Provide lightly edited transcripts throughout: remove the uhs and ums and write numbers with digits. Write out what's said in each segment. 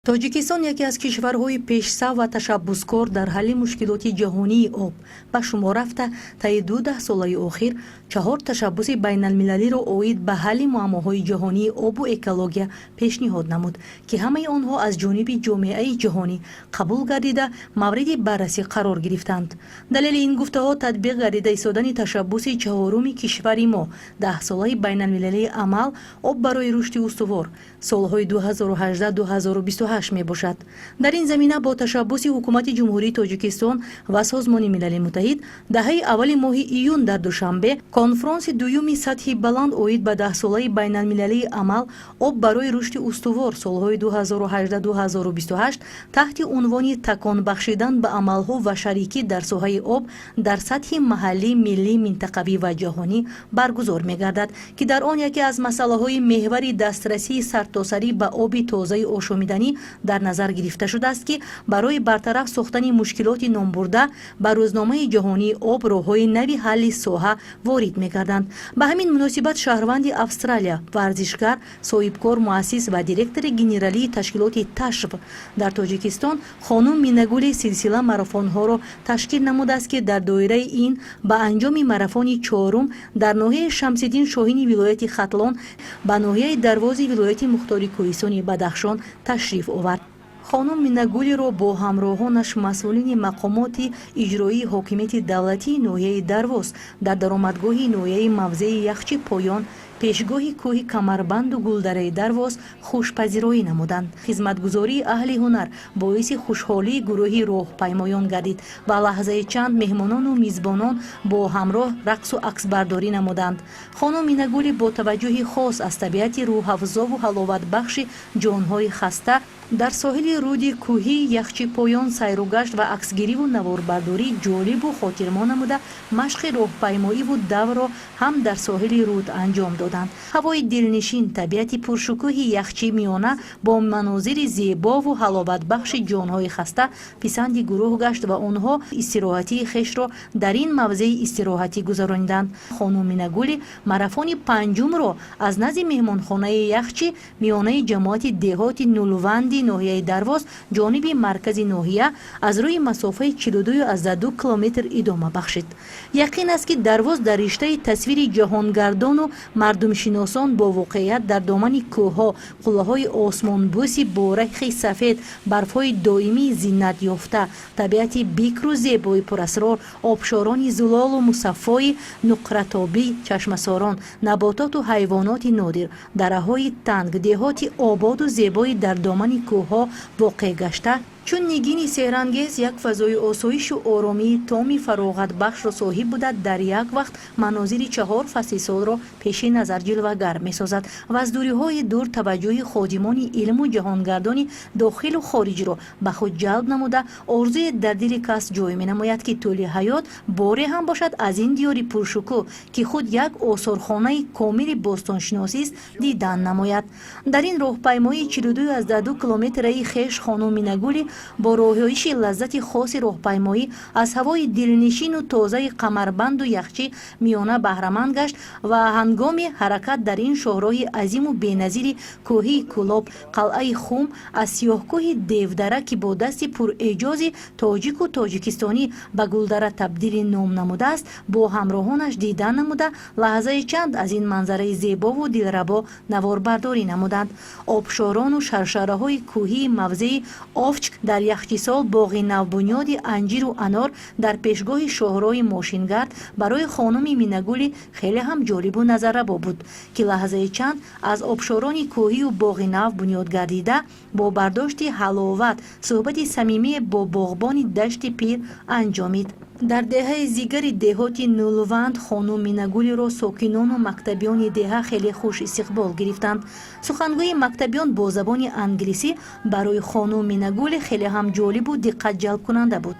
тоҷикистон яке аз кишварҳои пешсав ва ташаббускор дар ҳалли мушкилоти ҷаҳонии об ба шумор рафта, таи 2 даҳсолаи охир 4 ташаббуси байналмилалиро оид ба ҳалли муаммоҳои ҷаҳонии обу экология пешниҳод намуд, ки ҳамаи онҳо аз ҷониби ҷомеаи ҷаҳонӣ қабул гардида мавриди баррасӣ қарор гирифтанд. Далели ин гуфтаҳо татбиқ гардида истодани ташаббуси 4-уми кишвари мо даҳсолаи байналмилалии амал об барои рушди устувор солҳои 2018-2028 мебошад. дар ин замина бо ташаббуси ҳукумати ҷумҳурии тоҷикистон ва созмони милали муттаҳид даҳаи аввали моҳи июн дар душанбе конфронси дуюми сатҳи баланд оид ба даҳсолаи байналмилалии амал об барои рушди устувор солҳои 2018-2028 таҳти унвони такон бахшидан ба амалҳо ва шарикӣ дар соҳаи об дар сатҳи маҳаллӣ, миллӣ, минтақавӣ ва ҷаҳонӣ баргузор мегардад, ки дар он яке аз масъалаҳои меҳвари дастрасии сартосарӣ ба оби тозаи ошомиданӣ дар назар гирифта шудааст, ки барои бартараф сохтани мушкилоти номбурда ба рӯзномаи ҷаҳонии об роҳҳои нави ҳалли соҳа ворид мегарданд. ба ҳамин муносибат шаҳрванди Австралия, варзишгар, соҳибкор, муассис ва директори генералии ташкилоти ташв дар тоҷикистон хонум Минагули силсила марафонҳоро ташкил намудааст, ки дар доираи ин ба анҷоми марафони 4-ум дар ноҳияи Шамсиддин Шоҳини вилояти Хатлон ба ноҳияи Дарвози вилояти Мухтори Кӯҳистони Бадахшон ташриф овард. хонум Минагулиро бо ҳамроҳонаш масъулини мақомоти иҷроии ҳокимияти давлатии ноҳияи Дарвоз дар даромадгоҳи ноҳияи мавзеи Яхчи Поён, пешгоҳи кӯҳи Камарбанду Гулдараи Дарвоз хушпазироӣ намуданд. хизматгузории аҳли ҳунар боиси хушҳолии гурӯҳи роҳпаймоён гардид ва лаҳзаи чанд меҳмонону мизбонон бо ҳамроҳ рақсу аксбардорӣ намуданд. хонум Минагули бо таваҷҷӯҳи хос аз табиати рӯҳафзову ҳаловатбахши ҷонҳои хаста дар соҳили руди кӯҳии Яхчи Поён сайру гашт ва аксгириву наворбардорӣ ҷолибу хотирмон намуда машқи роҳпаймоиву давро ҳам дар соҳили руд анҷом доданд. ҳавои дилнишин, табиати пуршукӯҳи яхчи миёна бо манозири зебову ҳаловатбахши ҷонҳои хаста писанди гурӯҳ гашт ва онҳо истироҳатии хешро дар ин мавзеи истироҳатӣ гузаронданд. хонум Минагули марафони 5-умро аз назди меҳмонхонаи Яхчи миёнаи ҷамоати деҳоти Нулванди ноҳияи Дарвоз ҷониби маркази ноҳия аз рӯи масофаи 42 километр идома бахшид. яқин аст, ки Дарвоз дар риштаи тасвири ҷаҳонгардону мардумшиносон бо воқеият дар домани кӯҳҳо, қуллаҳои осмонбӯси бо рахи сафед, барфҳои доимии зиннат ёфта, табиати бикру зебои пурасрор, обшорони зулолу мусаффои нуқратобӣ, чашмасорон, набототу ҳайвоноти нодир, дараҳои танг, деҳоти ободу зебои дар домани кӯҳҳо воқеъ гашта чун нигини сеҳрангез як фазои осоишу оромии томи фароғатбахшро соҳиб буда дар як вақт манозири 4 фасли солро пеши назар ҷилвагар месозад ва аз дӯриҳои дур таваҷҷӯҳи ходимони илму ҷаҳонгардони дохилу хориҷро ба худ ҷалб намуда орзуе дар дили кас ҷой менамояд, ки тӯли ҳаёт боре ҳам бошад аз ин диёри пуршукӯҳ, ки худ як осорхонаи комили бостоншиносист, дидан намояд. дар ин роҳпаймои 42 километраи хеш хонум Минагули бо роҳоиши лаззати хоси роҳпаймоӣ аз ҳавои дилнишину тозаи Камарбанду Яхчи миёна баҳраманд гашт ва ҳангоми ҳаракат дар ин шоҳроҳи азиму беназири кӯҳии Кӯлоб, қалъаи Хум, аз сиёҳкӯҳи Девдара, ки бо дасти пуреҷози тоҷику тоҷикистонӣ ба Гулдара табдили ном намудааст, бо ҳамроҳонаш дидан намуда лаҳзаи чанд аз ин манзараи зебову дилрабо наворбардорӣ намуданд. обшорону шаршараҳои кӯҳии мавзеи Овчк дар яхчисол боғи навбунёди анҷиру анор дар пешгоҳи шоҳроҳи Мошингард барои хонуми Минагули хеле ҳам ҷолибу назаррабо буд, ки лаҳзаи чанд аз обшорони кӯҳию боғи нав бунёд гардида бо бардошти ҳаловат суҳбати самимие бо боғбони дашти пир анҷомид. дар деҳаи зигари деҳоти Нулванд хонум Минагулиро сокинону мактабиёни деҳа хеле хуш истиқбол гирифтанд. сухангӯи мактабиён бо забони англисӣ барои хонум Минагули хеле ҳам ҷолибу диққатҷалбкунанда буд.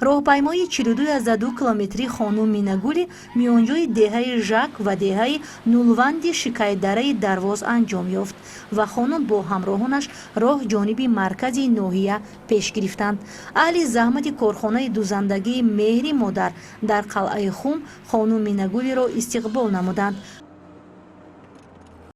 роҳпаймои 42 километри хонум Минагули миёнҷои деҳаи Жак ва деҳаи Нулванди Шикайдараи Дарвоз анҷом ёфт ва хонум бо ҳамроҳонаш роҳ ҷониби маркази ноҳия пеш гирифтанд. аҳли заҳмати корхонаи дузандагии Меҳри модар дар қалъаи Хум хонум Минагулиро истиқбол намуданд.